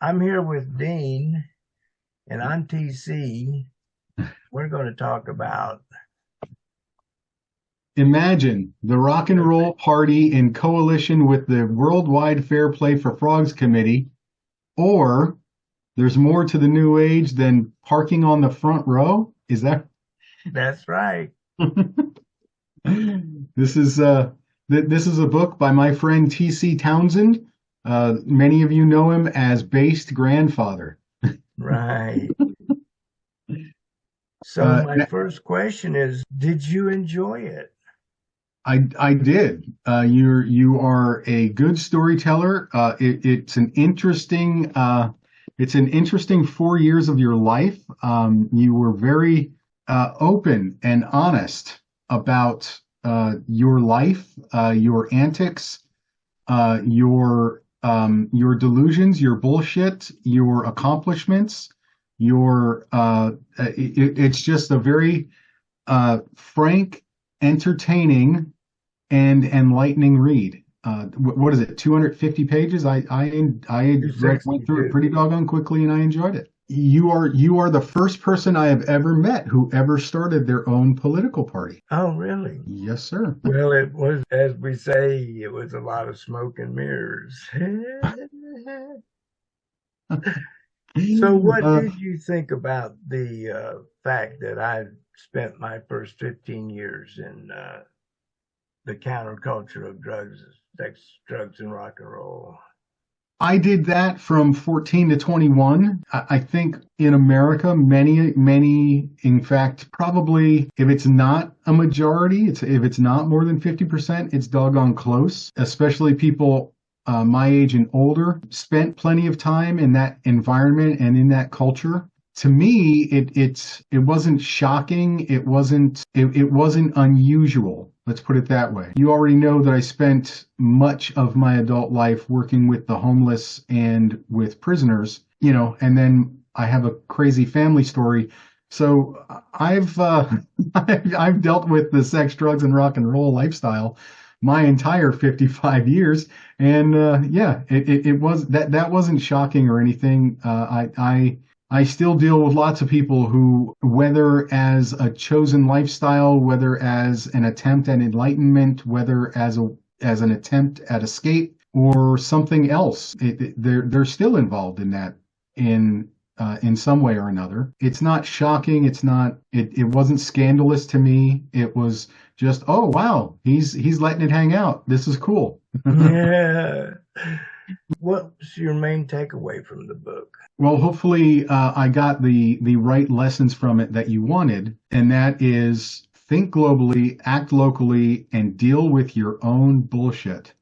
I'm here with Dean, and on TC, we're going to talk about. Imagine the Rock and Roll Party in coalition with the Worldwide Fair Play for Frogs Committee, or there's more to the new age than parking on the front row. Is that That's right. this is this is a book by my friend T.C. Townsend. Many of you know him as Based Grandfather. Right. So, Uh, my first question is, did you enjoy it? I did. You are a good storyteller. It's an interesting 4 years of your life. You were very open and honest about your life, your antics, your delusions, your bullshit, your accomplishments. It's just a very frank, entertaining, and enlightening read. What is it? 250 pages. Went through it 262. pretty doggone quickly, and I enjoyed it. You are the first person I have ever met who ever started their own political party. Oh, really? Yes, sir. Well, it was, as we say, it was a lot of smoke and mirrors. So, what Uh, did you think about the fact that I spent my first 15 years in the counterculture of drugs, sex, drugs, and rock and roll? I did that from 14 to 21. I think in America, many, in fact, probably if it's not a majority, if it's not more than 50%, it's doggone close, especially people my age and older spent plenty of time in that environment and in that culture. To me, it wasn't shocking. It wasn't unusual. Let's put it that way. You already know that I spent much of my adult life working with the homeless and with prisoners, and then I have a crazy family story. So I've dealt with the sex, drugs, and rock and roll lifestyle my entire 55 years, and yeah, it was that wasn't shocking or anything. I still deal with lots of people who, whether as a chosen lifestyle, whether as an attempt at enlightenment, whether as an attempt at escape or something else, they're still involved in that in some way or another. It's not shocking. It wasn't scandalous to me. It was just, oh wow, he's letting it hang out. This is cool. Yeah. What's your main takeaway from the book? Well, hopefully, I got the right lessons from it that you wanted, and that is think globally, act locally, and deal with your own bullshit.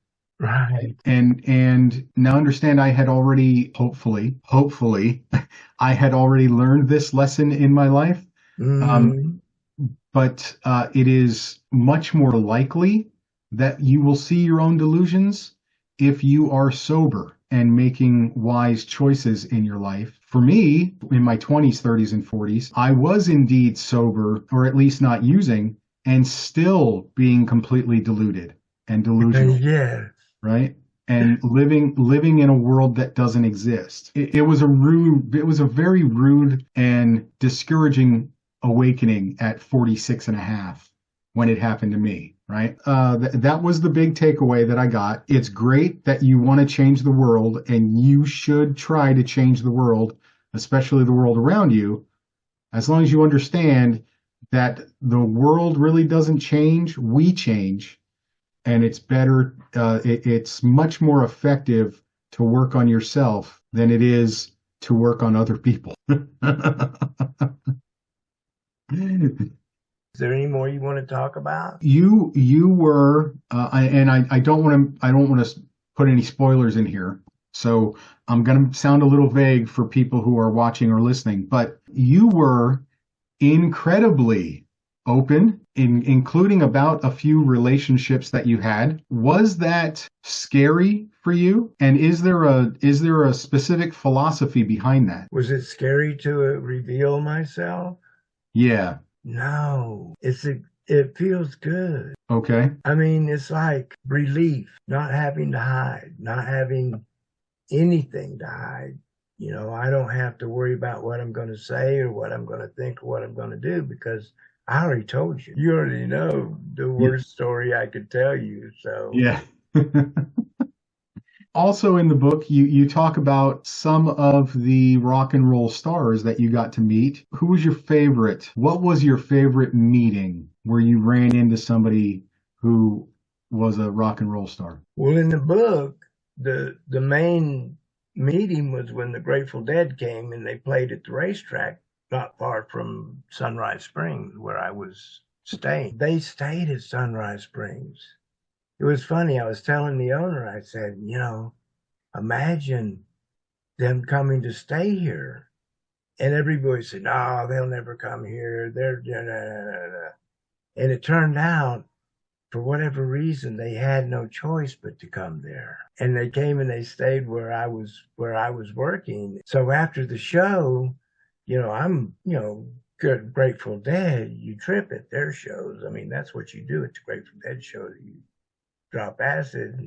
Right. And now understand, I had already, hopefully, I had already learned this lesson in my life. Um, Hmm. but it is much more likely that you will see your own delusions if you are sober and making wise choices in your life. For me, in my 20s, 30s, and 40s, I was indeed sober, or at least not using, and still being completely deluded and delusional, Yeah. right? And living in a world that doesn't exist. It was a very rude and discouraging awakening at 46 and a half when it happened to me, right? That was the big takeaway that I got. It's great that you want to change the world, and you should try to change the world, especially the world around you, as long as you understand that the world really doesn't change, we change, and it's better, it's much more effective to work on yourself than it is to work on other people. Is there any more you want to talk about? You were, and I don't want to put any spoilers in here, so I'm going to sound a little vague for people who are watching or listening, but you were incredibly open, including about a few relationships that you had. Was that scary for you? And is there a specific philosophy behind that? Was it scary to reveal myself? Yeah. No. It feels good. Okay. I mean, it's like relief, not having to hide, not having anything to hide. You know, I don't have to worry about what I'm going to say or what I'm going to think or what I'm going to do because I already told you. You already know the Yeah. worst story I could tell you. So, Yeah. Also in the book, you talk about some of the rock and roll stars that you got to meet. Who was your favorite? What was your favorite meeting where you ran into somebody who was a rock and roll star? well, in the book, the main meeting was when the Grateful Dead came and they played at the racetrack not far from Sunrise Springs where I was staying. They stayed at Sunrise Springs. It was funny. I was telling the owner, I said, you know, imagine them coming to stay here. And everybody said, no, they'll never come here. They're, da, da, da, da. And it turned out, for whatever reason, they had no choice but to come there. And they came and they stayed where I was working. So after the show, you know, I'm, you know, good Grateful Dead, you trip at their shows. I mean, that's what you do at the Grateful Dead show. You drop acid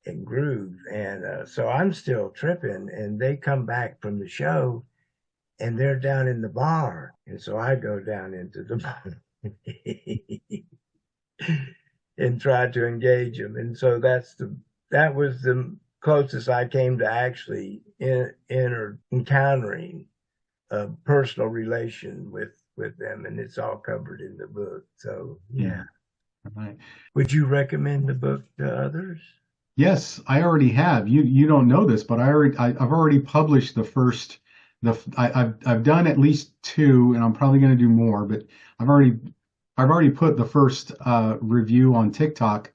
and groove. And so I'm still tripping, and they come back from the show, and they're down in the bar, and so I go down into the bar and try to engage them, and so that was the closest I came to actually encountering a personal relation with them, and it's all covered in the book. So yeah. Right. Would you recommend the book to others? Yes, I already have. You don't know this, but I've already published the first I've done at least two, and I'm probably going to do more. But I've already put the first review on TikTok,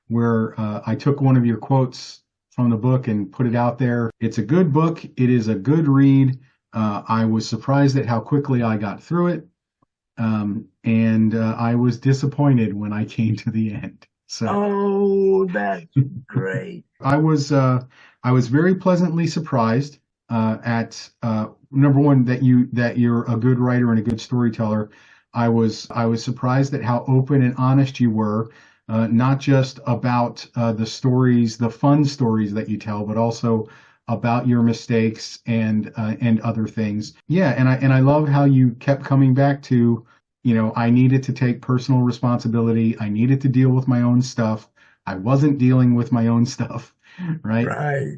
where I took one of your quotes from the book and put it out there. It's a good book. It is a good read. I was surprised at how quickly I got through it, and I was disappointed when I came to the end. So. Oh, that's great. I was very pleasantly surprised at number one that you're a good writer and a good storyteller. I was surprised at how open and honest you were, not just about the stories, the fun stories that you tell, but also about your mistakes and other things. Yeah, and I love how you kept coming back to, you know, I needed to take personal responsibility. I needed to deal with my own stuff. I wasn't dealing with my own stuff, right? Right.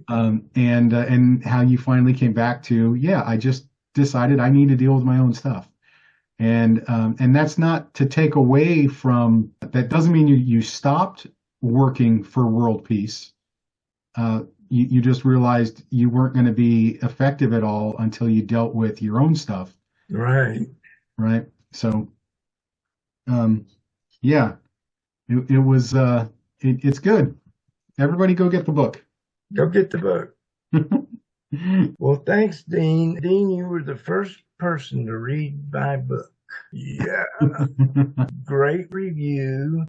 And how you finally came back to, yeah, I just decided I need to deal with my own stuff. And that's not to take away from, that doesn't mean you stopped working for world peace. You just realized you weren't going to be effective at all until you dealt with your own stuff, Right. right? So, um, yeah, it was, it's good. Everybody go get the book. Go get the book. Well, thanks, Dean. Dean, you were the first person to read my book. Yeah. Great review.